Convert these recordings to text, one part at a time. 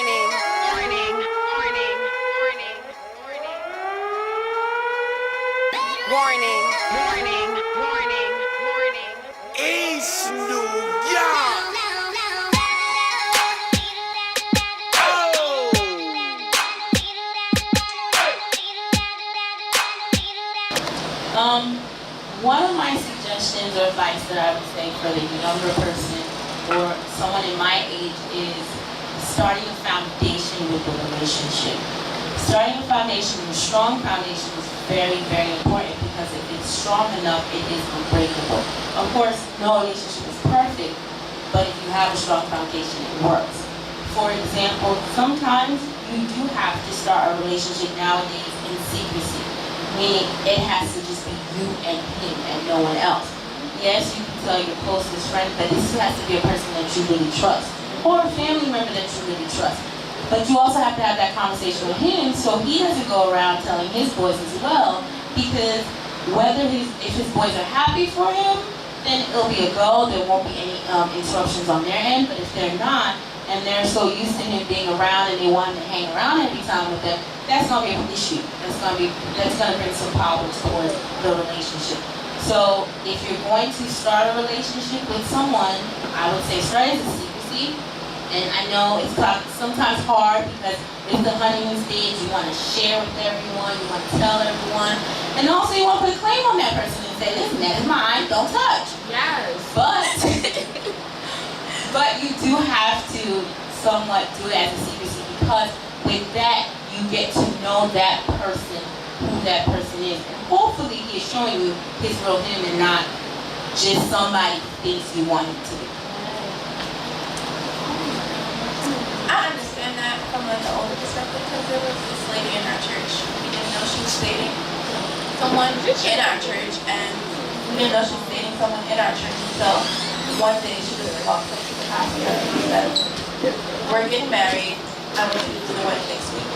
Warning, warning, warning, warning, warning. Warning, warning, warning, warning. East New York. Oh. One of my suggestions or advice that I would say for the younger person or someone in my age is starting a foundation with the relationship. Starting a foundation, a strong foundation is very, very important because if it's strong enough, it is unbreakable. Of course, no relationship is perfect, but if you have a strong foundation, it works. For example, sometimes you do have to start a relationship nowadays in secrecy, meaning it has to just be you and him and no one else. Yes, you can tell your closest friend, but this has to be a person that you really trust, or a family member that you really trust. But you also have to have that conversation with him so he doesn't go around telling his boys as well, because if his boys are happy for him, then it'll be a go. There won't be any interruptions on their end. But if they're not, and they're so used to him being around and they want him to hang around every time with them, that's gonna be an issue. That's gonna bring some problems towards the relationship. So if you're going to start a relationship with someone, I would say start as a secrecy. And I know it's sometimes hard because it's the honeymoon stage. You want to share with everyone. You want to tell everyone. And also you want to put a claim on that person and say, listen, that is mine. Don't touch. Yes. But you do have to somewhat do it as a secrecy because with that, you get to know that person, who that person is. And hopefully he is showing you his real him and not just somebody who thinks you want him to be. I understand that from like the older perspective because there was this lady in our church. We didn't know she was dating someone in our church, and we didn't know she was dating someone in our church until one day she just walked up to the pastor and said, "We're getting married. I want you to do the wedding next week."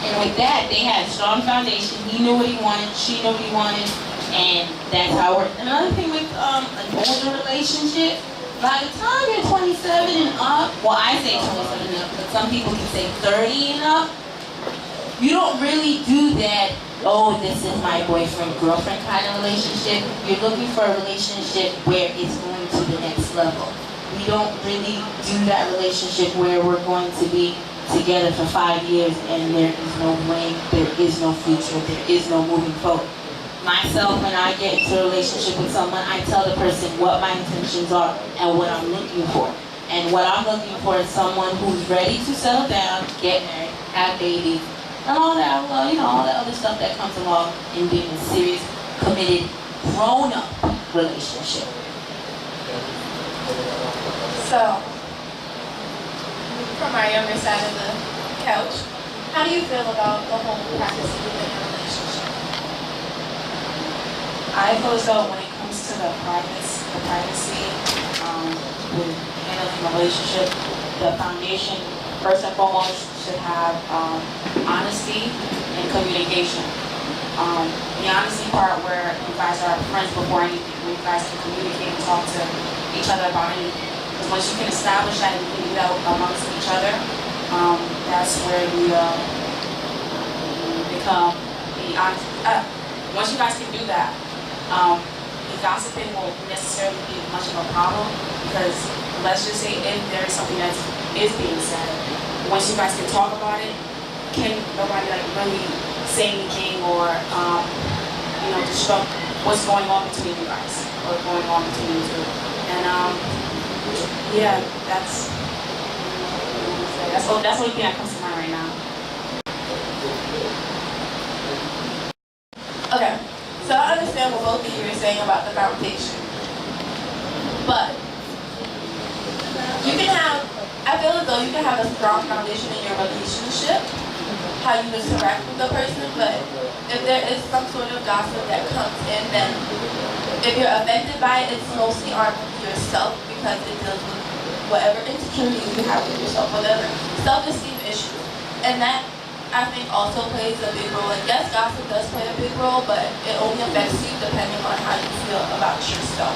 And with that, they had a strong foundation. He knew what he wanted, she knew what he wanted, and that's how it worked. Another thing with an older relationship, by the time you're 27 and up, well, I say 27 and up, but some people can say 30 and up, you don't really do that, oh, this is my boyfriend-girlfriend kind of relationship. You're looking for a relationship where it's going to the next level. We don't really do that relationship where we're going to be together for 5 years and there is no way, there is no future, there is no moving forward. Myself, when I get into a relationship with someone, I tell the person what my intentions are and what I'm looking for. And what I'm looking for is someone who's ready to settle down, get married, have babies, and all that, well, you know, all that other stuff that comes along in being a serious, committed, grown-up relationship. So, from our younger side of the couch, how do you feel about the whole practice within a relationship? I feel as though when it comes to the privacy with handling a relationship, the foundation, first and foremost, should have honesty and communication. The honesty part where you guys are friends before anything, where you guys can communicate and talk to each other about anything. Because once you can establish that and you can do that amongst each other, that's where we become the honest. Once you guys can do that, the gossiping won't necessarily be much of a problem because let's just say if there is something that is being said, once you guys can talk about it, can nobody like really say anything or disrupt what's going on between you guys or going on between you two. And yeah, that's the only thing that comes to mind right now. Okay. So I understand what both of you are saying about the foundation. But I feel as though you can have a strong foundation in your relationship, how you interact with the person, but if there is some sort of gossip that comes in, then if you're affected by it, it's mostly on yourself because it deals with whatever insecurities you have with yourself, whatever self-esteem issues. And that I think also plays a big role. And yes, gossip does play a big role, but it only affects you depending on how you feel about yourself.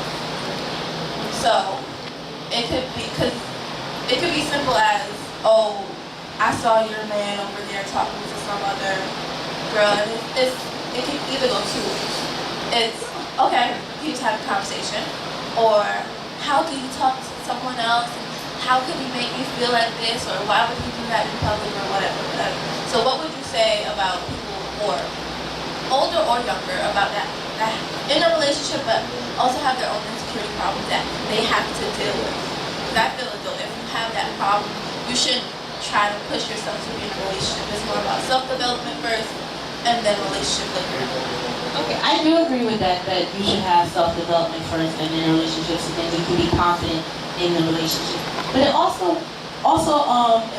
So it could be, because It could be simple as, oh, I saw your man over there talking to some other girl, and it can either go two ways. It's, okay, he was having a conversation, or how can you talk to someone else, and how could he make you feel like this, or why would he do that in public, or whatever. So what would you say about people, or older or younger, about that in a relationship, but also have their own insecurity problems that they have to deal with? Because I feel as though if you have that problem, you shouldn't try to push yourself to be in a relationship. It's more about self-development first, and then relationship later. Okay, I do agree with that you should have self-development first and then relationships, so then you can be confident in the relationship. But it also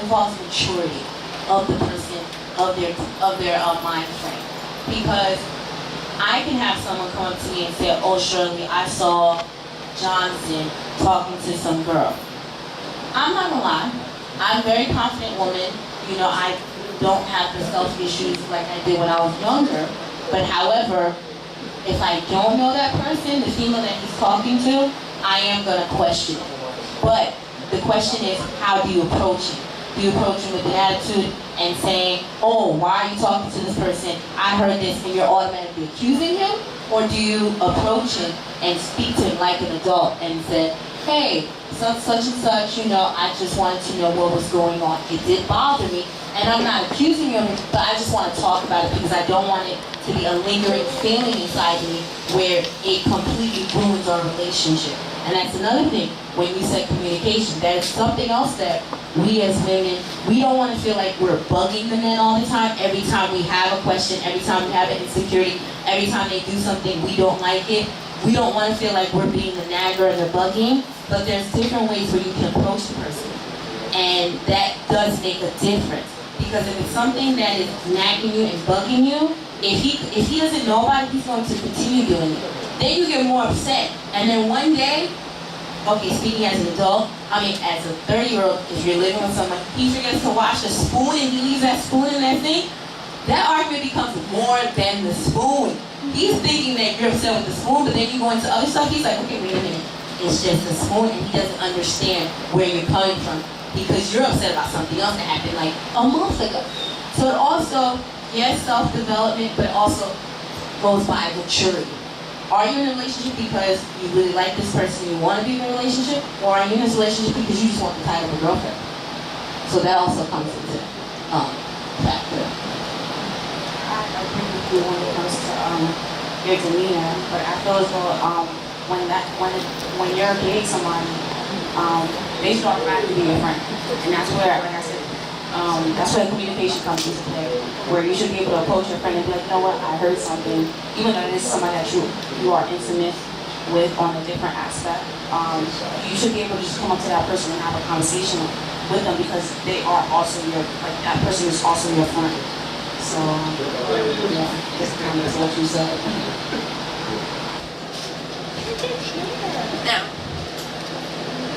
involves maturity of the person, of their mind frame. Because I can have someone come up to me and say, oh, Shirley, I saw Johnson talking to some girl. I'm not gonna lie, I'm a very confident woman. You know, I don't have the self-issues like I did when I was younger. But however, if I don't know that person, the female that he's talking to, I am gonna question it. But the question is, how do you approach it? Do you approach him with an attitude and saying, oh, why are you talking to this person? I heard this, and you're automatically accusing him? Or do you approach him and speak to him like an adult and say, hey, such and such, you know, I just wanted to know what was going on. It did bother me, and I'm not accusing you of it, but I just want to talk about it because I don't want it to be a lingering feeling inside me where it completely ruins our relationship. And that's another thing, when you said communication, there's something else that we as women, we don't want to feel like we're bugging the men all the time. Every time we have a question, every time we have an insecurity, every time they do something we don't like it, we don't want to feel like we're being the nagger or the bugging, but there's different ways where you can approach the person. And that does make a difference. Because if it's something that is nagging you and bugging you, if he doesn't know about it, he's going to continue doing it. Then you get more upset. And then one day, okay, speaking as an adult, I mean as a 30-year-old, if you're living with someone, he forgets to wash the spoon and he leaves that spoon in that thing, that argument becomes more than the spoon. He's thinking that you're upset with the spoon, but then you go into other stuff, he's like, okay, wait a minute. It's just the spoon, and he doesn't understand where you're coming from because you're upset about something else that happened like a month ago. So it also, yes, self-development, but it also goes by maturity. Are you in a relationship because you really like this person, you want to be in a relationship, or are you in this relationship because you just want the title of a girlfriend? So that also comes into factor. I agree with you when it comes to your demeanor, but I feel as though when you're dating somebody, they should automatically be your friend, and that's where, like I said, that's where communication comes into play, where you should be able to approach your friend and be like, you know what, I heard something, even though it is somebody that you are intimate with on a different aspect. You should be able to just come up to that person and have a conversation with them because they are also that person is also your friend. So, yeah, just kind of what you said. Now,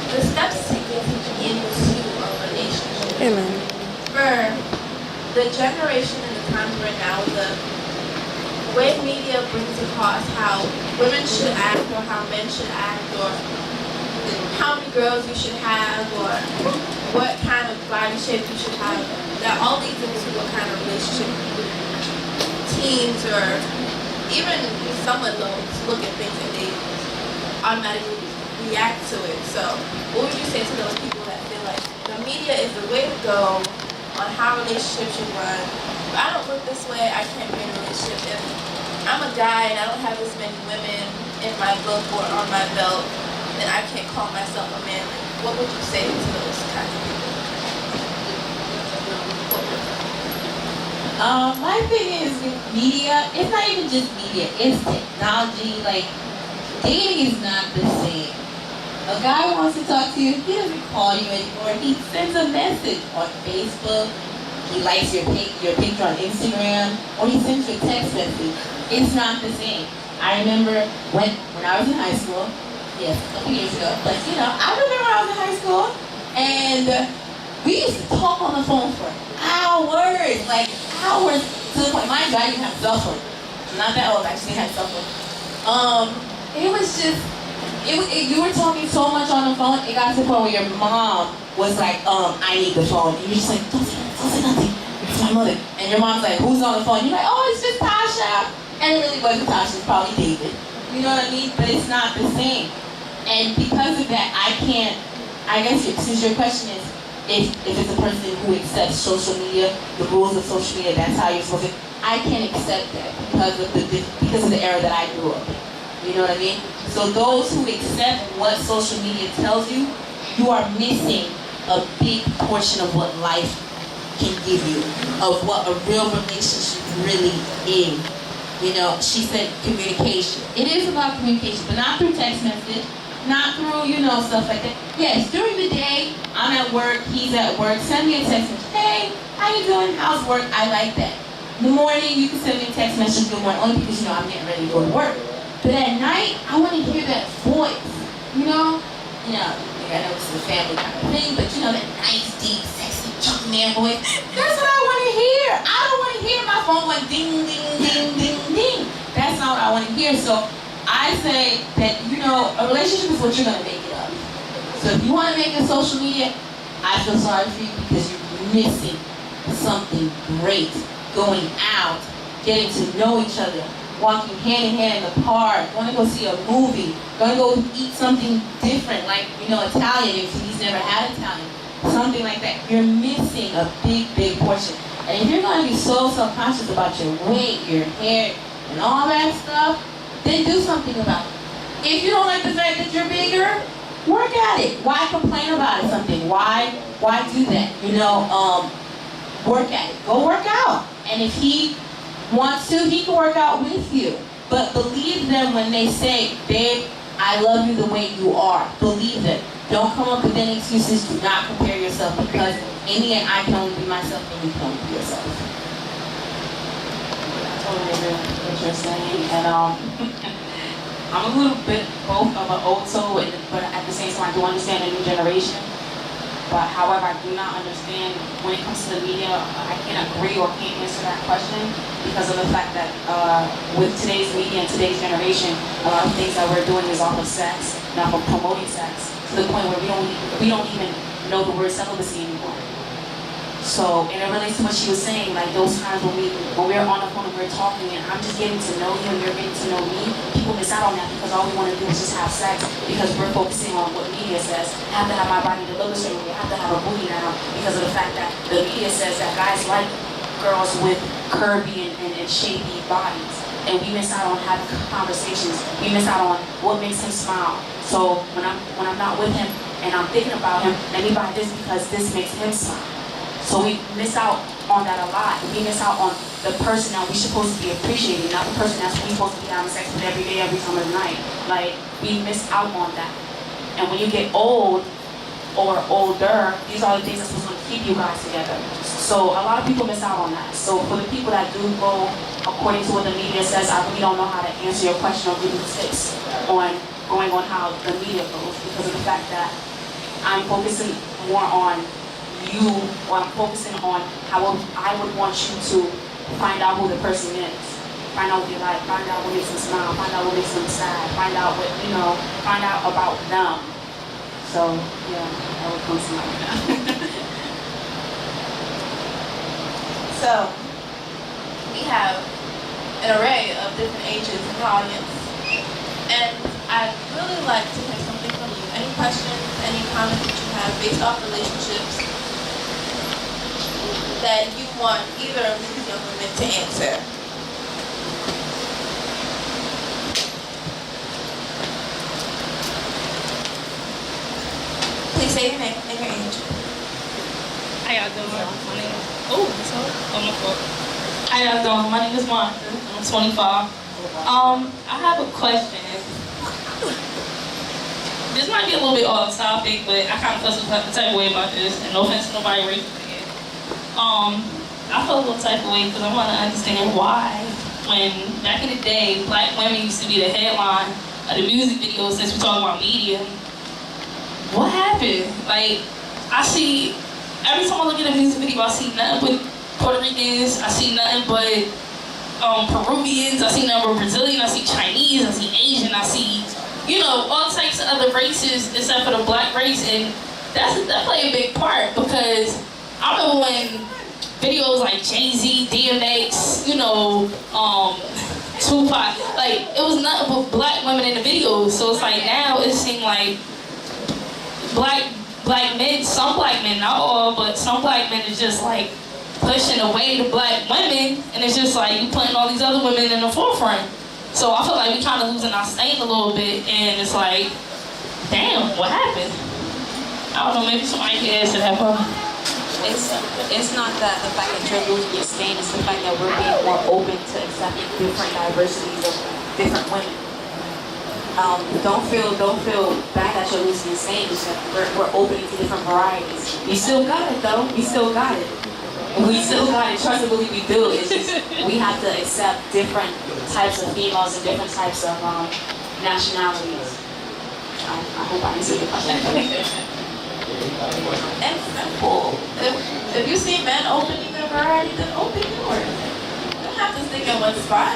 the steps to getting into a relationship. Amen. For the generation and the times we're now, the way media brings across how women should act or how men should act or how many girls you should have or what kind of body shape you should have, that all leads into what kind of relationship teens or even some adults look at things and they automatically react to it. So what would you say to those people that feel like the media is the way to go on how relationships should run? If I don't look this way, I can't be in a relationship. If I'm a guy and I don't have as many women in my book or on my belt, then I can't call myself a man. What would you say to those kinds of people? My thing is with media, it's not even just media, it's technology. Like, dating is not the same. A guy wants to talk to you, he doesn't call you anymore. He sends a message on Facebook, he likes your picture on Instagram, or he sends you a text message. It's not the same. I remember when I was in high school, yes, a couple years ago, but you know, I remember I was in high school, and we used to talk on the phone for hours, like hours, to the point, mind you, I didn't have a cell phone. I'm not that old, I actually had a cell phone. It was just, You were talking so much on the phone, it got to the point where your mom was like, I need the phone. And you're just like, don't say nothing. It's my mother. And your mom's like, who's on the phone? You're like, oh, it's just Tasha. And it really wasn't Tasha, it's probably David. You know what I mean? But it's not the same. And because of that, I guess since your question is, if it's a person who accepts social media, the rules of social media, that's how you're supposed to, I can't accept that because of the era that I grew up in. You know what I mean? So those who accept what social media tells you, you are missing a big portion of what life can give you, of what a real relationship really is. You know, she said communication. It is about communication, but not through text message, not through, stuff like that. Yes, during the day, I'm at work, he's at work, send me a text message. Hey, how you doing? How's work? I like that. In the morning, you can send me a text message, good morning, only because, I'm getting ready to go to work. But at night, I want to hear that voice, I know it's a family kind of thing, but that nice, deep, sexy, chunky man voice, that's what I want to hear. I don't want to hear my phone going ding, ding, ding, ding, ding. That's not what I want to hear. So I say that, a relationship is what you're going to make it of. So if you want to make it social media, I feel sorry for you because you're missing something great. Going out, getting to know each other, walking hand in hand in the park, going to go see a movie, going to go eat something different, like, Italian, if he's never had Italian, something like that. You're missing a big, big portion. And if you're going to be so self-conscious about your weight, your hair, and all that stuff, then do something about it. If you don't like the fact that you're bigger, work at it. Why complain about it, something? Why do that? Work at it. Go work out. And if he wants to, he can work out with you. But believe them when they say, babe, I love you the way you are. Believe them. Don't come up with any excuses. Do not compare yourself, because in the end, I can only be myself and you can only be yourself. I totally agree with what you're saying. And I'm a little bit both of an old soul, but at the same time, I do understand the new generation. But however, I do not understand when it comes to the media. I can't agree or can't answer that question because of the fact that with today's media and today's generation, a lot of things that we're doing is off of sex, not of promoting sex, to the point where we don't even know the word celibacy anymore. So, and it relates to what she was saying, like those times when we're on the phone and we're talking and I'm just getting to know you and you're getting to know me, people miss out on that because all we want to do is just have sex because we're focusing on what media says. I have to have my body to look a certain way, I have to have a booty now because of the fact that the media says that guys like girls with curvy and shapy bodies. And we miss out on having conversations. We miss out on what makes him smile. So when I'm not with him and I'm thinking about him, let me buy this because this makes him smile. So we miss out on that a lot. We miss out on the person that we're supposed to be appreciating, not the person that's we're supposed to be having sex with every day, every time of the night. Like, we miss out on that. And when you get old or older, these are the things that's supposed to keep you guys together. So a lot of people miss out on that. So for the people that do go according to what the media says, I really don't know how to answer your question or give you tips on going on how the media goes because of the fact that I'm focusing more on you, or I'm focusing on how I would want you to find out who the person is. Find out what they like, find out what makes them smile, find out what makes them sad, find out what, find out about them. So, yeah, that would come to mind now. So, we have an array of different ages in the audience. And I'd really like to hear something from you. Any questions, any comments that you have based off relationships that you want either of these young women to answer? Please say your name and your age. How y'all doing? My name is... Oh, my fault. How y'all doing? My name is Monica. I'm 25. I have a question. This might be a little bit off topic, but I kind of feel some type of way about this, and no offense to nobody raising their hand. I feel a little type of way because I want to understand why, when back in the day, black women used to be the headline of the music videos since we're talking about media. What happened? Like, I see, every time I look at a music video, I see nothing but Puerto Ricans, I see nothing but Peruvians, I see nothing but Brazilian, I see Chinese, I see Asian, I see you know, all types of other races except for the black race, and that played a big part because I remember when videos like Jay-Z, DMX, you know, Tupac, like it was nothing but black women in the videos. So it's like now it seemed like black men, some black men, not all, but some black men is just like pushing away the black women, and it's just like you putting all these other women in the forefront. So I feel like we kind of losing our stain a little bit, and it's like, damn, what happened? I don't know, maybe somebody can answer that for me. It's not that the fact that you're losing your stain, it's the fact that we're being more open to accepting different diversities of different women. Don't feel bad that you're losing your stain, because we're opening to different varieties. You still got it though, you still got it. We still got it, trust and believe we do. It's just, we have to accept different types of females and different types of nationalities. I hope I answered the question. And simple. If you see men opening their variety, then open yours. You don't have to stick in one spot.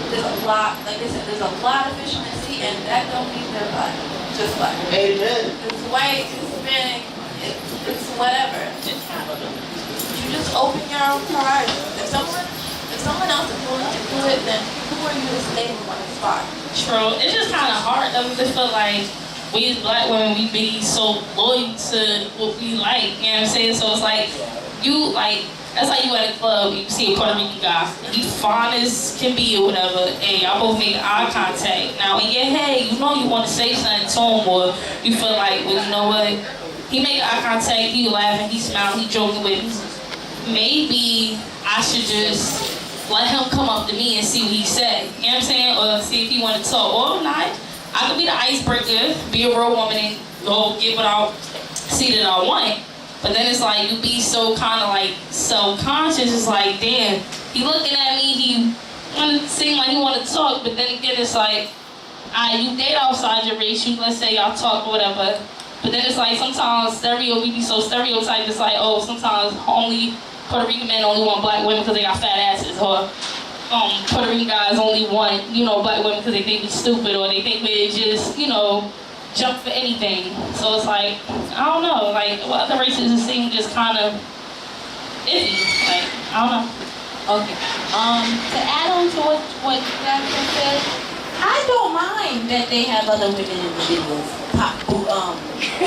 There's a lot, like I said, there's a lot of fish in the sea, and that don't mean they're black. Just black. Amen. It's white, it's Hispanic, it's whatever. You just open your own horizon. If someone else is willing to do it, then who are you to stay in one spot? True. It's just kind of hard though, because I feel like we as black women, we be so loyal to what we like, you know what I'm saying? So it's like, you like, that's like you at a club, you see a Puerto Rican guy, and he fine as can be or whatever, and y'all both make eye contact. Now in your head, you know you want to say something to him, or you feel like, well, you know what? He make eye contact, he laughing, he smiling, he joking with me. Maybe I should just let him come up to me and see what he said, you know what I'm saying? Or see if he want to talk, or not. I could be the icebreaker, be a real woman and go get what I see that I want. But then it's like, you be so kind of like self-conscious, it's like, damn, he looking at me, he wanna seem like he wanna talk, but then again it's like, you date outside your race, let's say y'all talk or whatever, but then it's like sometimes we be so stereotyped, it's like, oh, sometimes only Puerto Rican men only want black women because they got fat asses, or Puerto Rican guys only want, you know, black women because they think we're stupid, or they think we're just, you know, jump for anything. So it's like, I don't know, like, what other races it seem just kind of iffy, like, I don't know. Okay. To add on to what Jasmine said, I don't mind that they have other women in the videos,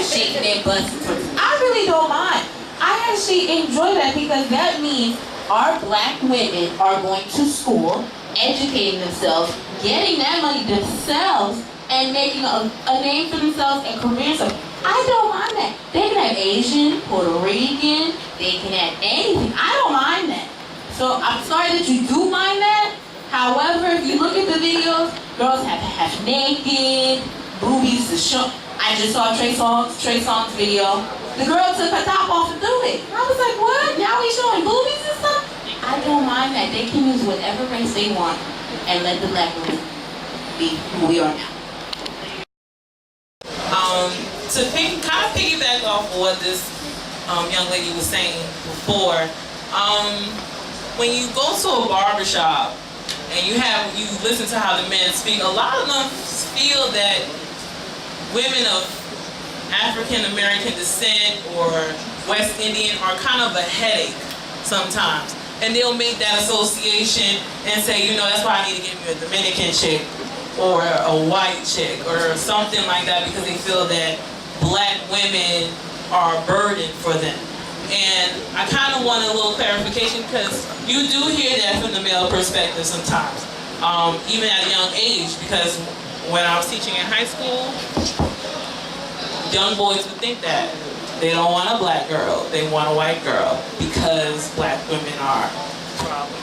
shaking their butts. I really don't mind. I actually enjoy that, because that means our black women are going to school, educating themselves, getting that money themselves, and making a name for themselves and careers. I don't mind that. They can have Asian, Puerto Rican, they can have anything. I don't mind that. So I'm sorry that you do mind that. However, if you look at the videos, girls have half naked, boobies to show. I just saw Trey Songz video. The girl took her top off to do it. I was like, what? Now we showing boobies and stuff? I don't mind that. They can use whatever race they want and let the black women be who we are now. To kind of piggyback off of what this young lady was saying before, when you go to a barbershop and you listen to how the men speak, a lot of them feel that women of African American descent or West Indian are kind of a headache sometimes. And they'll make that association and say, you know, that's why I need to get me a Dominican chick or a white chick or something like that, because they feel that black women are a burden for them. And I kind of want a little clarification, because you do hear that from the male perspective sometimes, even at a young age, because when I was teaching in high school, young boys would think that. They don't want a black girl, they want a white girl, because black women are a problem.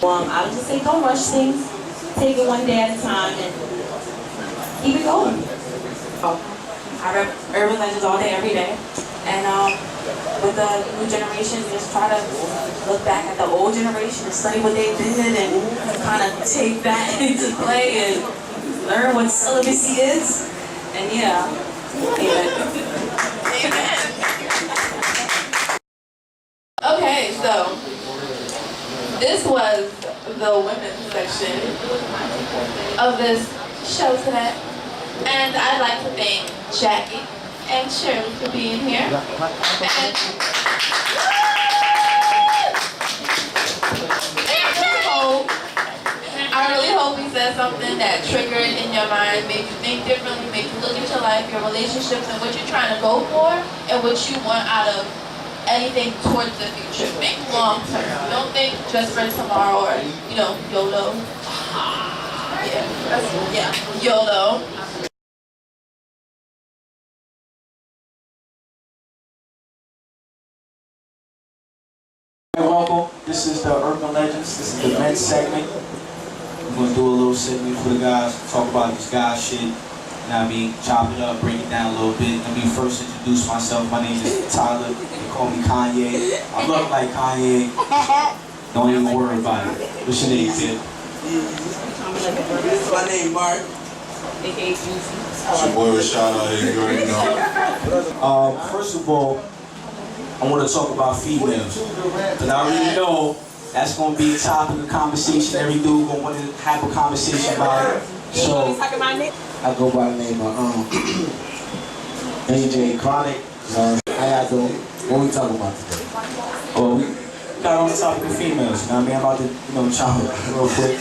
I would just say don't rush things. Take it one day at a time and keep it going. I read urban legends all day, every day. And with the new generation, just try to look back at the old generation and study what they did and kind of take that into play and learn what celibacy is. And yeah, amen. Okay, so This was the women's section of this show today. And I'd like to thank Jackie and Shirley for being here. And I really hope we said something that triggered in your mind, made you think differently, made you look at your life, your relationships, and what you're trying to go for, and what you want out of anything towards the future. Think long term. Don't think just for tomorrow or, YOLO. YOLO. Welcome. This is the Urban Legends. This is the men's segment. We're going to do a little segment for the guys, talk about this guy shit. You know what I mean? Chop it up, break it down a little bit. Let me first introduce myself. My name is Tyler. They call me Kanye. I look like Kanye. Don't even worry about it. What's your name, Tim? My name Mark. AKA Juicy. It's your boy Rashad out here, you already know. First of all, I want to talk about females. Because I already know that's going to be a topic of conversation. Every dude going to want to have a conversation about it. So, I go by the name of AJ Chronic. How y'all doing? What we talking about today? Well, we got on the topic of females. You know what I mean? I'm about to, chop it real quick.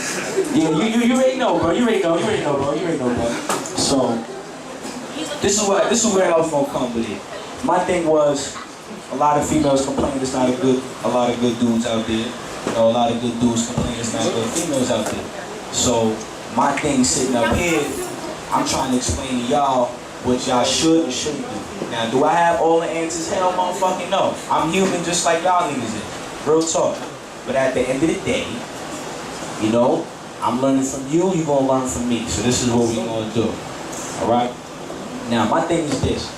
Yeah, you already know, bro. You already know, bro. So, this is where I was going to come with it. My thing was, a lot of females complain there's not a lot of good dudes out there. A lot of good dudes complain there's not good females out there. So my thing sitting up here, I'm trying to explain to y'all what y'all should and shouldn't do. Now, do I have all the answers? Hell motherfucking no. I'm human just like y'all niggas is. Real talk. But at the end of the day, I'm learning from you, you're gonna learn from me. So this is what we're gonna do. Alright? Now my thing is this.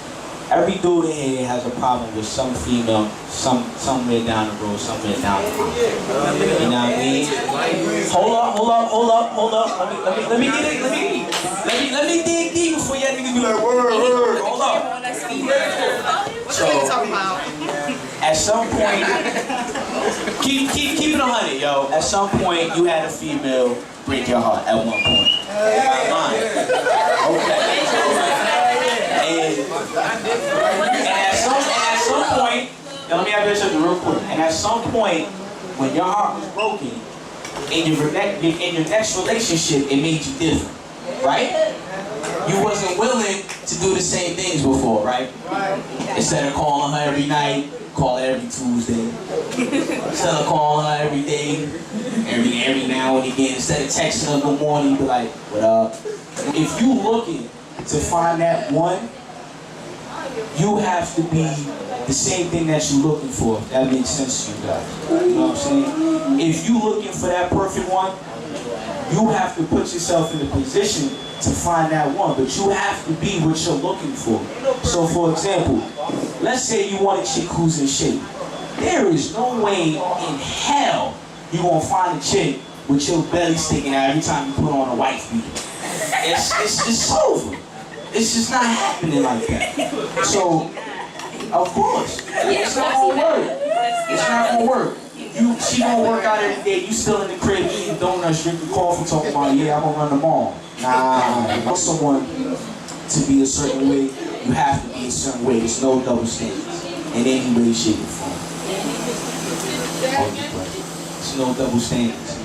Every dude in here has a problem with some female, somewhere down the road, somewhere down the line. You know what I mean? Hold up. Let me dig deep before y'all niggas be like, word. Hold up. So, at some point, keep it 100, yo. At some point, you had a female break your heart at one point. Okay. And at some point, let me have this real quick. And at some point, when your heart was broken, in your next relationship, it made you different, right? You wasn't willing to do the same things before, right? Instead of calling her every night, call her every Tuesday. Instead of calling her every day, every now and again. Instead of texting her in the morning, be like, what up? If you looking to find that one, you have to be the same thing that you're looking for, if that makes sense to you guys. You know what I'm saying? If you're looking for that perfect one, you have to put yourself in a position to find that one, but you have to be what you're looking for. So for example, let's say you want a chick who's in shape. There is no way in hell you're gonna find a chick with your belly sticking out every time you put on a wife beater. It's over. It's just not happening like that. So, of course, it's not gonna work. It's not gonna work. She gonna work out every day. You still in the crib eating donuts, drinking coffee, talking about, yeah, I'm gonna run the mall. Nah, you want someone to be a certain way, you have to be a certain way. There's no double standards in any way, shape, or form. There's no double standards.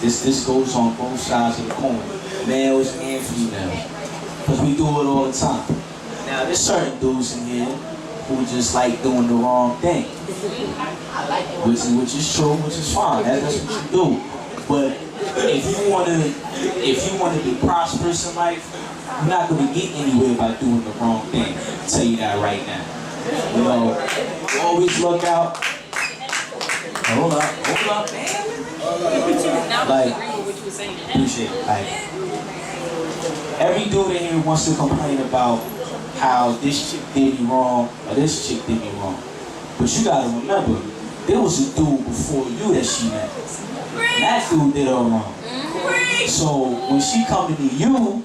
This goes on both sides of the coin, males and females. Because we do it all the time. Now, there's certain dudes in here who just like doing the wrong thing. Which is true, which is fine. That's what you do. But if you want to be prosperous in life, you're not going to get anywhere by doing the wrong thing. I'll tell you that right now. Always look out. Hold up, man. Appreciate it. Every dude in here wants to complain about how this chick did me wrong or this chick did me wrong. But you gotta remember, there was a dude before you that she met. And that dude did her wrong. So when she coming to you,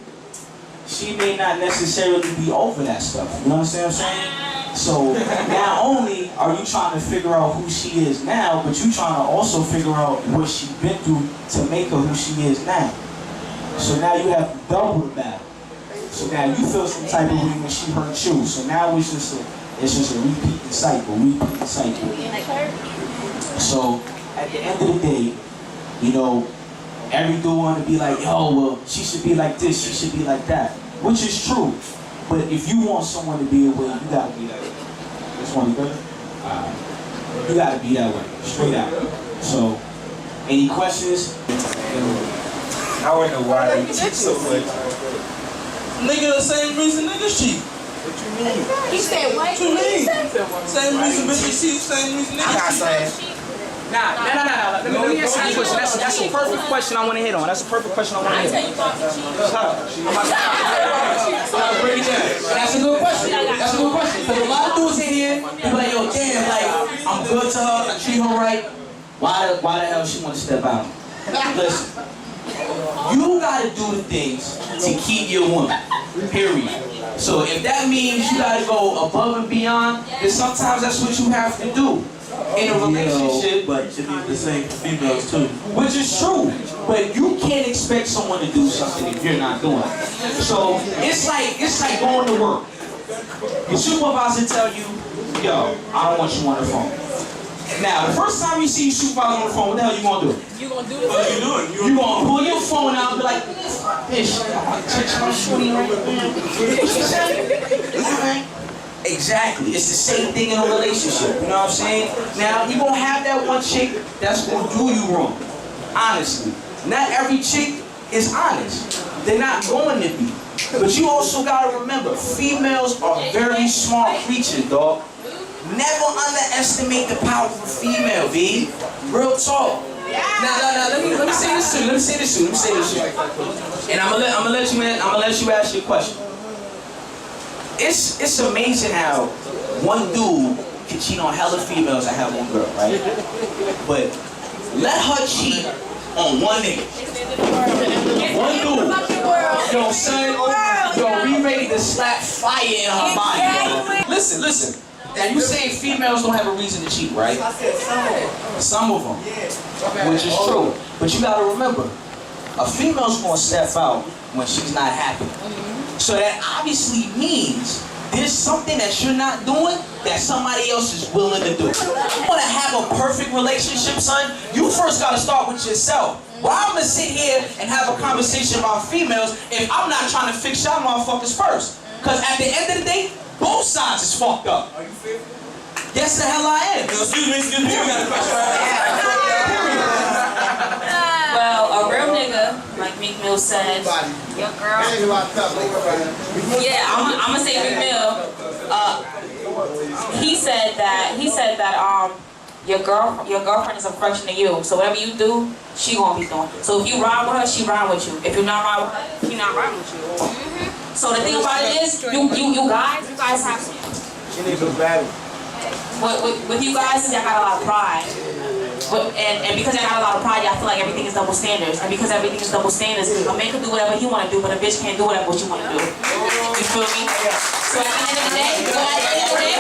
she may not necessarily be over that stuff. You know what I'm saying? So not only are you trying to figure out who she is now, but you trying to also figure out what she's been through to make her who she is now. So now you have to double the battle. So now you feel some type of way when she hurt you. So now it's just a repeating cycle. So at the end of the day, you know, every dude want to be like, yo, well, she should be like this, she should be like that, which is true. But if you want someone to be a way, you gotta be that way. This one good? You gotta be that way, straight out. So, any questions? I wonder why they cheat so much. Nigga, the same reason niggas cheat. What you mean? He said what? What you mean? Same reason bitches cheat, same reason niggas cheat. Nah. Let me answer that question. That's a perfect question I want to hit on. That's a perfect question I want to hit on. That's a good question. That's a good question. Because a lot of dudes in here, they be like, yo, damn, like, I'm good to her, I treat her right. Why the hell she want to step out? Listen, you gotta do the things to keep your woman. Period. So if that means you gotta go above and beyond, then sometimes that's what you have to do. In a relationship, but should be the same for females too. Which is true, but you can't expect someone to do something if you're not doing it. So it's like going to work. Your supervisor tell you, yo, I don't want you on the phone. Now, the first time you see your supervisor on the phone, what the hell you gonna do? You gonna do this? What are you doing? You gonna pull your phone out and be like, bitch, I touch my shorty right now. Exactly. It's the same thing in a relationship. You know what I'm saying? Now, you're going to have that one chick that's going to do you wrong. Honestly. Not every chick is honest. They're not going to be. But you also got to remember, females are very smart creatures, dog. Never underestimate the power of a female, B. Real talk. Now, let me say this too. And I'm gonna let you ask your question. It's amazing how one dude can cheat on hella females and have one girl, right? But let her cheat on one nigga. One dude. Yo, son, yo, we ready to slap fire in her body, yo. Listen. Now you say females don't have a reason to cheat, right? I said Some of them. Which is true. But you gotta remember, a female's gonna step out when she's not happy. So that obviously means there's something that you're not doing that somebody else is willing to do. You want to have a perfect relationship, son? You first got to start with yourself. Well, I'm going to sit here and have a conversation about females if I'm not trying to fix y'all motherfuckers first. Because at the end of the day, both sides is fucked up. Are you fair? Yes, the hell I am. Excuse me, we got a question. Well, a real nigga, like Meek Mill said, your girl. Yeah, I'm gonna say Meek Mill. He said that your girlfriend is a reflection of you. So whatever you do, she gonna be doing. So if you ride with her, she ride with you. If you're not ride with her, she not riding with you. So the thing about it is, you guys have. She needs a battle. With you guys, I got a lot of pride. And because I got a lot of pride, I feel like everything is double standards. And because everything is double standards, a man can do whatever he want to do, but a bitch can't do whatever you want to do. You feel me? So at the end of the day, wait,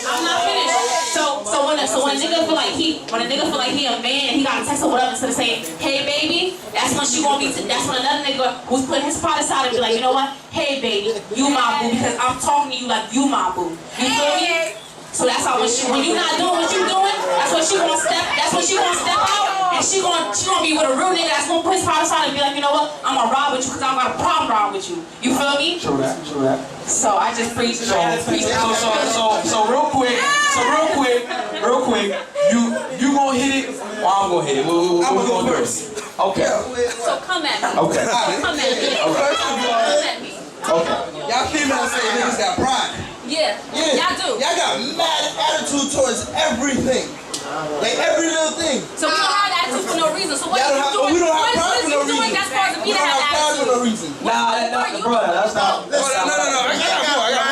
I'm not finished. So when a nigga feel like he a man, he got to text or whatever instead of saying, hey baby, that's when another nigga who's putting his pride aside and be like, you know what? Hey baby, you my boo because I'm talking to you like you my boo. You feel me? So that's how when you not doing what you doing, that's when she gonna step out and she gonna be with a real nigga that's gonna put his pride aside and be like, you know what? I'm gonna ride with you because I don't got a problem riding with you. You feel me? True that. So I just preach. So real quick, you gonna hit it or I'm gonna hit it? I'm gonna go first. Okay. So come at me. Okay. Come at me. First of all, Come at me. Okay. y'all females say niggas got pride. Yeah. Y'all do. Y'all got mad attitude towards everything. Like every little thing. So we don't have attitude for no reason. So what Y'all are you don't doing? we don't have What pride is for no you doing reason. that's causing me We to don't have have pride for no attitude? reason. Brother, that's not. No, I got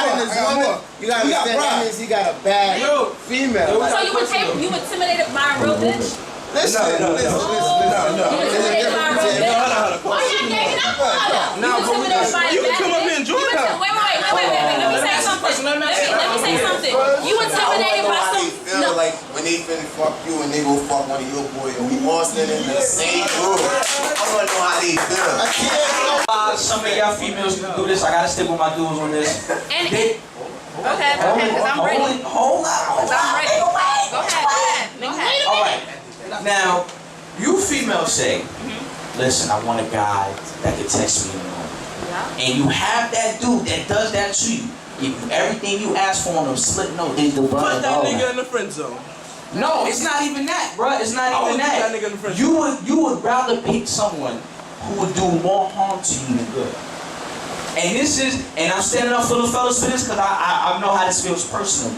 more. You gotta understand that means he got a bad female. So you intimidated by a real bitch? Listen. You intimidated by a real bitch? Why you ganging up on her? You intimidated by a You can bad come up here and bitch? join her. Wait. Let me say something finna fuck you and they go fuck one of your boys and we all standing in the same room. I wanna know how they feel. I can't. Some of y'all females can do this. I gotta stick with my dudes on this. And They, go ahead, because I'm ready. Hold up. Because I'm ready. Go ahead. Go ahead. All right. Now, you females say, listen, I want a guy that can text me in the morning. Yeah. And you have that dude that does that to you. Give you everything you ask for on a slip note. Then the Put that nigga in the friend zone. No, it's not even that, bruh. It's not even that that. nigga in the friend zone. You would rather pick someone who would do more harm to you than good. And this is, and I'm standing up for the fellas for this because I know how this feels personally.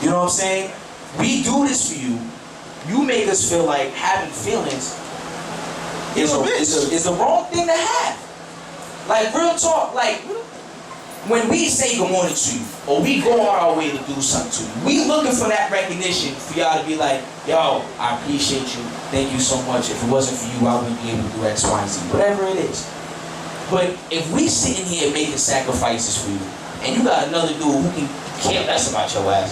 You know what I'm saying? We do this for you. You make us feel like having feelings is the wrong thing to have. Like, real talk, like, when we say good morning to you, or we go on our way to do something to you, we looking for that recognition for y'all to be like, yo, I appreciate you, thank you so much. If it wasn't for you, I wouldn't be able to do X, Y, and Z, whatever it is. But if we sitting here making sacrifices for you, and you got another dude who can care less about your ass,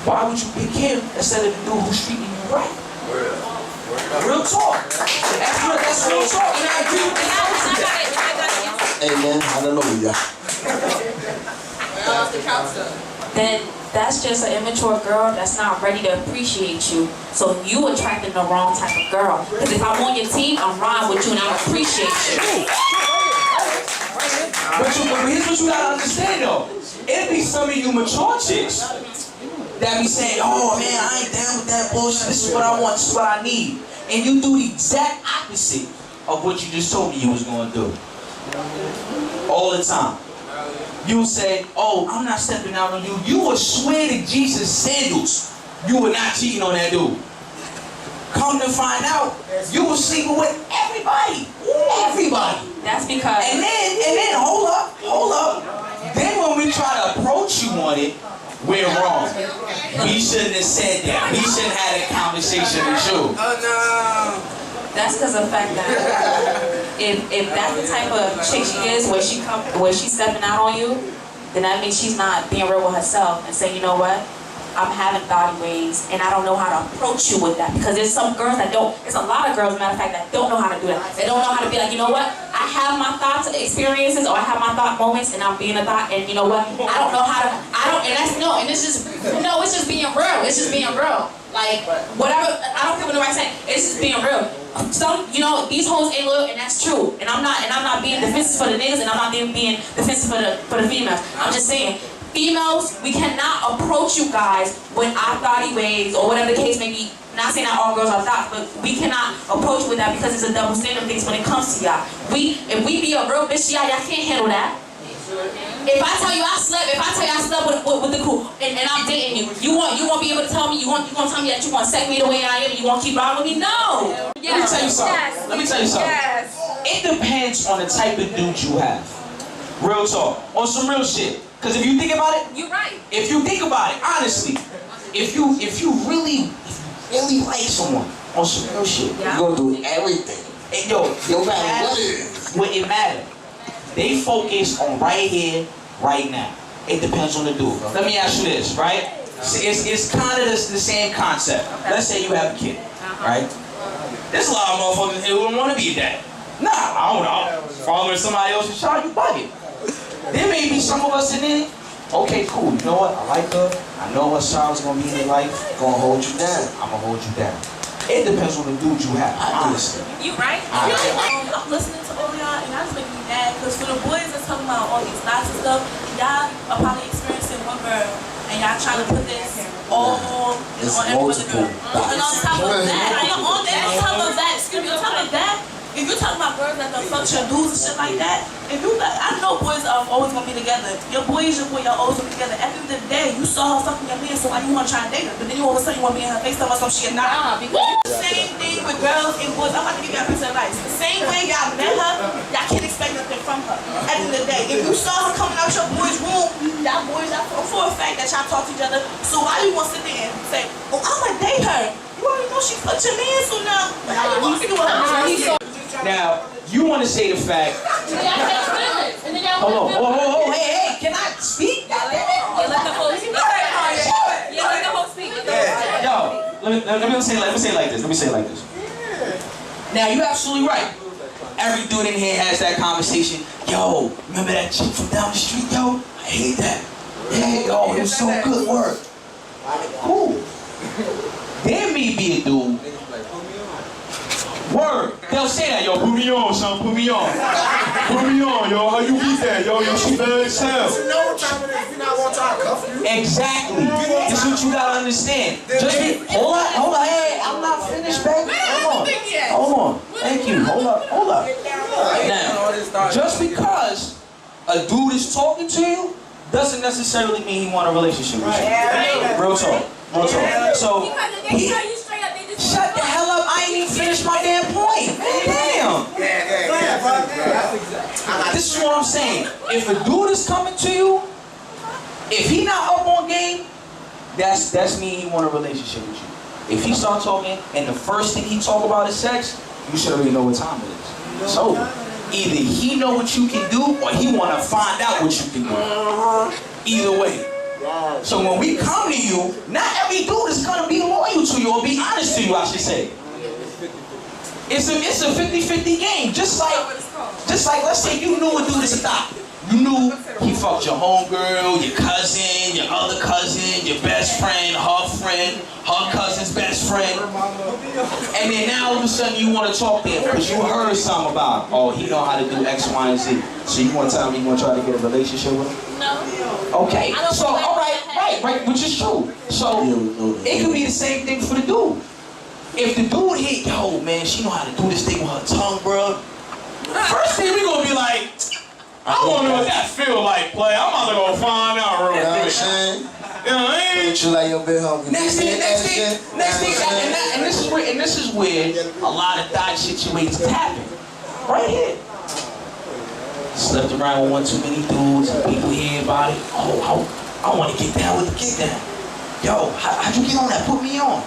why would you pick him instead of the dude who's treating you right? Real talk. That's real talk. And I agree with that. Hey man, hallelujah. Then that's just an immature girl that's not ready to appreciate you. So you attracting the wrong type of girl. Because if I'm on your team, I'm riding with you and I appreciate you. But here's what you gotta understand though. It be some of you mature chicks that be saying, oh man, I ain't down with that bullshit. This is what I want, this is what I need. And you do the exact opposite of what you just told me you was gonna do. All the time. You will say, oh, I'm not stepping out on you. You will swear to Jesus' sandals you were not cheating on that dude. Come to find out, you were sleeping with everybody. Everybody. That's because... And then, hold up. Then when we try to approach you on it, we're wrong. We shouldn't have said that. We shouldn't have had a conversation with you. Oh no. That's because of the fact that if that's the type of chick she is, where she's stepping out on you, then that means she's not being real with herself and saying, you know what, I'm having thoughty ways and I don't know how to approach you with that. Because there's some girls that don't, there's a lot of girls, matter of fact, that don't know how to do that. They don't know how to be like, you know what, I have my thoughts, experiences, or I have my thought moments and I'm being a thought, and you know what, I don't know how to, it's just being real. It's just being real. Like, whatever, I don't care what nobody's saying, it's just being real. Some, these hoes ain't loyal, and that's true. And I'm not being defensive for the niggas, and I'm not being defensive for the females. I'm just saying, females, we cannot approach you guys with our thoughty ways, or whatever the case may be. Not saying that all girls are thoughts, but we cannot approach you with that because it's a double standard things when it comes to y'all. If we be a real bitch, y'all can't handle that. If I tell you I slept with the crew and I'm dating you, you won't be able to tell me, you won't tell me that you want to set me the way I am and you want to keep riding with me? No! Let me tell you something. Yes. It depends on the type of dude you have. Real talk. On some real shit. Because if you think about it, You're right. if you think about it, honestly, if you really like someone on some real shit, Yeah. You're gonna do everything. and yo, No matter what it is. what it matter. They focus on right here, right now. It depends on the dude. Let me ask you this, right? It's kind of the same concept. Let's say you have a kid, right? There's a lot of motherfuckers here who don't want to be a dad. Nah, I don't know. Following somebody else's child, you bugging. There may be some of us in there. Okay, cool. You know what? I like her. I know what child's gonna be in your life. Gonna hold you down. I'm gonna hold you down. It depends on the dude you have, honestly. You right. I'm listening to all y'all, and that's making me mad, because for the boys that's talking about all these knots and stuff, y'all are probably experiencing one girl, and y'all trying to put this all on every other girl. And on top of that, if you're talking about girls that don't fuck your dudes and shit like that, I know boys are always gonna be together. Your boy is your boy, y'all always gonna be together. At the end of the day, you saw her fucking your man, so why you wanna try and date her? But then you all of a sudden you wanna be in her face, tell her some shit. Nah, because same thing with girls and boys. I'm about to give y'all a piece of advice. The same way y'all met her, y'all can't expect nothing from her. At the end of the day, if you saw her coming out your boy's room, y'all boys, for a fact that y'all talk to each other. So why you wanna sit there and say, oh, I'm gonna date her? You already know she fucked your man, so now how you gonna do her? Now, you want to say the fact. Hold on. Hey, can I speak? You let the host speak. You let the host speak. Yo, me say it like this. Now you're absolutely right. Every dude in here has that conversation. Yo, remember that chick from down the street? Yo, I hate that. Yeah, yo, it was so good work. Cool. There may be a dude. Word. They'll say that, yo, put me on, son, put me on. Put me on, yo, how you beat that? Yo, she bad as hell. You know what time it is. You're not gonna try to cuff you. Exactly. This is what you gotta understand. Just be, hold on, hey, I'm not finished, baby. Hold on. Thank you. Hold up. Now, just because a dude is talking to you doesn't necessarily mean he want a relationship with you. Real talk. So, shut the hell up. I ain't even finished my damn point. Damn. This is what I'm saying. If a dude is coming to you, if he not up on game, that's mean he want a relationship with you. If he start talking and the first thing he talk about is sex, you should already know what time it is. So, either he know what you can do or he want to find out what you can do. Either way. So when we come to you, not every dude is going to be loyal to you or be honest to you, I should say. It's a 50-50 game. Just like let's say you knew a dude is a thot. You knew he fucked your homegirl, your cousin, your other cousin, your best friend, her cousin's best friend. And then now all of a sudden you want to talk to him because you heard something about him. Oh, he know how to do X, Y, and Z. So you want to tell me you want to try to get a relationship with him? No. Okay. So, all right, which is true. So, it could be the same thing for the dude. If the dude hit, yo, man, she know how to do this thing with her tongue, bro. First thing we gonna be like, I wanna know what that feel like, play. I'm about to go find out real quick. You know what I mean? You like your big homie. Next thing, and this is where a lot of thot situations happen. Right here. Slept around with one too many dudes and people hear about it. Oh, I want to get down with the get down. Yo, how'd you get on that? Put me on.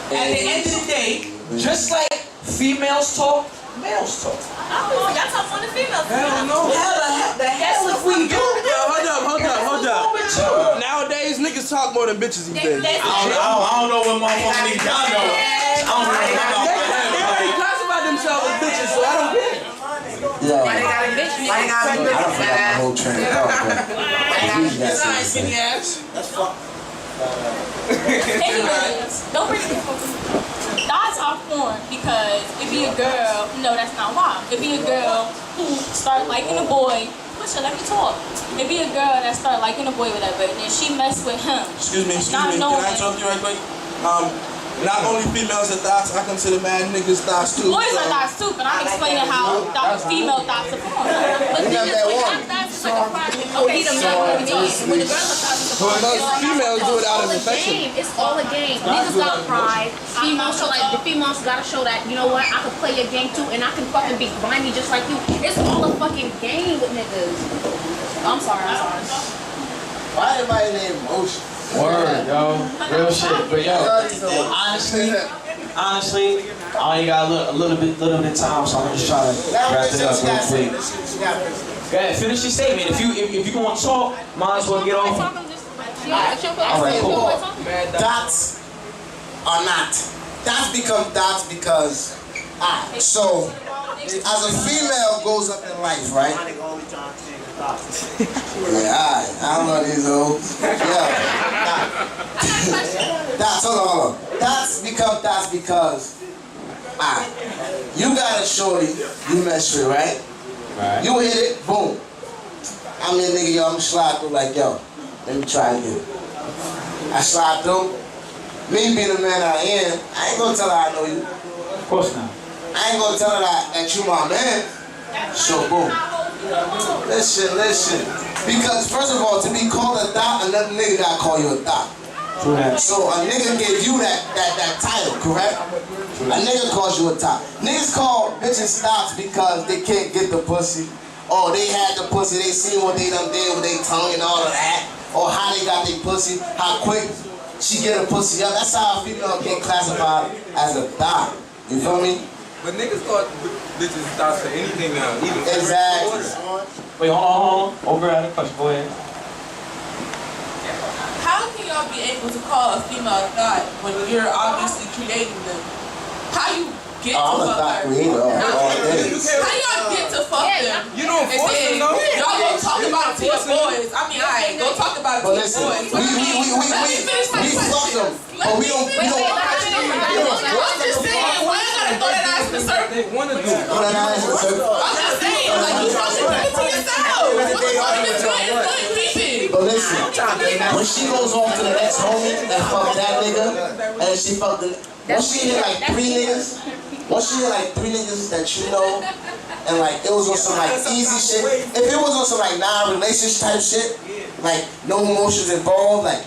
At the end of the day, just like females talk, males talk. I talk on the females. Hell no. The hell if we do. Yo, hold up. Nowadays, niggas talk more than bitches these days. I don't know what motherfuckers need. Y'all know. I don't know. They already classify themselves as bitches, so I don't get it. Yeah. I don't forget my whole train of thought. Skinny ass. That's fucked. Anyways, don't bring it. Thoughts are formed because it be a girl. No, that's not why. It be a girl who start liking a boy. Let me talk. It be a girl that start liking a boy, whatever, and then she mess with him. Excuse me. Can I interrupt you right quick? Not only females are thots, I consider mad niggas thots too. Boys are thots too, but I'm explaining how female thots are formed. But niggas with thots is like a private. Okay, the male when the girls are thots, Females do it out of affection. It's all a game. Niggas got pride. Females show the females gotta show that, you know what, I can play your game too and I can fucking be grimy just like you. It's all a fucking game with niggas. I'm sorry. Why everybody named Motion? Word, yo. Real shit. But yo, honestly, I only got a little bit of time, so I'm just trying to wrap it up real quick. Go ahead, finish your statement. If you want to talk, might as well get off. All right, cool. Dots are not. Dots become dots because so as a female goes up in life, right? Yeah, I don't know these hoes. Yeah. Dots, hold on. Dots become dots because you got a shorty you mess with, right? Right. You hit it, boom. I'm your nigga, yo, I'm slide through like, yo, let me try again. I slide through. Me being the man I am, I ain't gonna tell her I know you. Of course not. I ain't gonna tell her that you my man. So boom. Listen. Because first of all, to be called a thot, another nigga gotta call you a thot. True that. So a nigga gave you that title, correct? A nigga calls you a thot. Niggas call bitches thots because they can't get the pussy. Or they had the pussy, they seen what they done did with their tongue and all of that. Or how they got their pussy, how quick she get a pussy up. That's how a female get classified as a thot. You feel me? But niggas thought bitches thots for anything now, even Exactly. Wait, hold on. Over at the question. Go ahead. How can y'all be able to call a female a thought when you're obviously creating them? How you get to I'm a fuck thought her? creator all day. How y'all get to fuck them? You don't And force then them, though. y'all go talk about it to your boys. I mean, alright, go talk about it to But your listen, boys. we fuck them, but we don't. I'm just saying, why I gotta throw that ass in the circle? They want to do. Throw that ass in the circle. I'm just saying, like, you fucking keep it to yourself. What the fuck you doing? It's good, keep it. But listen, when she goes off to the next homie and fuck that nigga, and she fuck the, once she hit like 3 niggas, that you know, and like it was on some like easy shit. If it was on some like non-relationship type shit, like no emotions involved, like,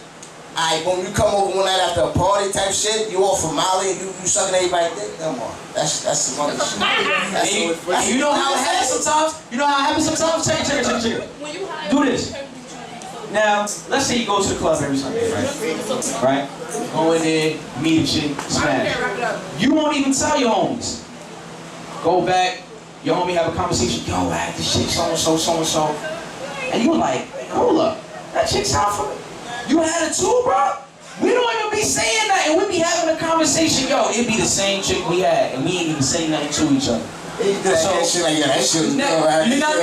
alright, when you come over one night after a party type shit, you all from Molly and you sucking everybody dick, come on, that's some other shit. That's You know how it happens sometimes? You know how it happens sometimes? Check it. Do this. Now, let's say you go to the club every Sunday, right? Right? Go in there, meet a chick, smash. You won't even tell your homies. Go back, your homie have a conversation, yo, I had this chick so-and-so, so-and-so. And you like, hold up, that chick sound familiar. You had it too, bro? We don't even be saying nothing. We be having a conversation, yo, it be the same chick we had, and we ain't even say nothing to each other. that shit like, yeah, that shit was You know what I mean? Not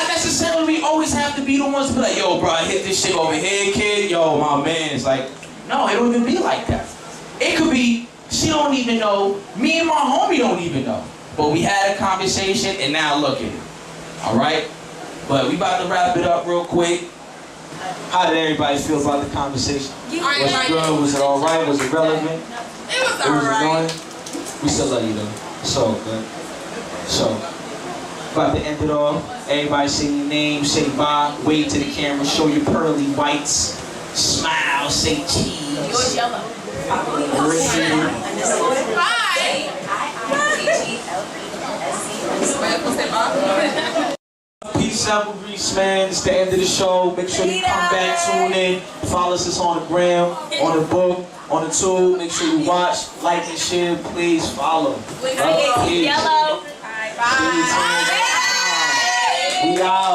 necessarily we always have to be the ones to be like, yo, bro, I hit this shit over here, kid. Yo, my man. It's like, no, it don't even be like that. It could be, she don't even know, me and my homie don't even know. But we had a conversation, and now look at it. All right? But we about to wrap it up real quick. How did everybody feel about the conversation? Was it good? Was it all right? Was it relevant? It was alright. We still love you, though. So good. So, about to end it off. Everybody say your name, say bye, wave to the camera, show your pearly whites, smile, say cheese. Yours yellow. Peace out, Grease, man. It's the end of the show. Make sure you come back, tune in, follow us on the gram, on the book, on the tool. Make sure you watch, like, and share. Please follow. Yellow. We out.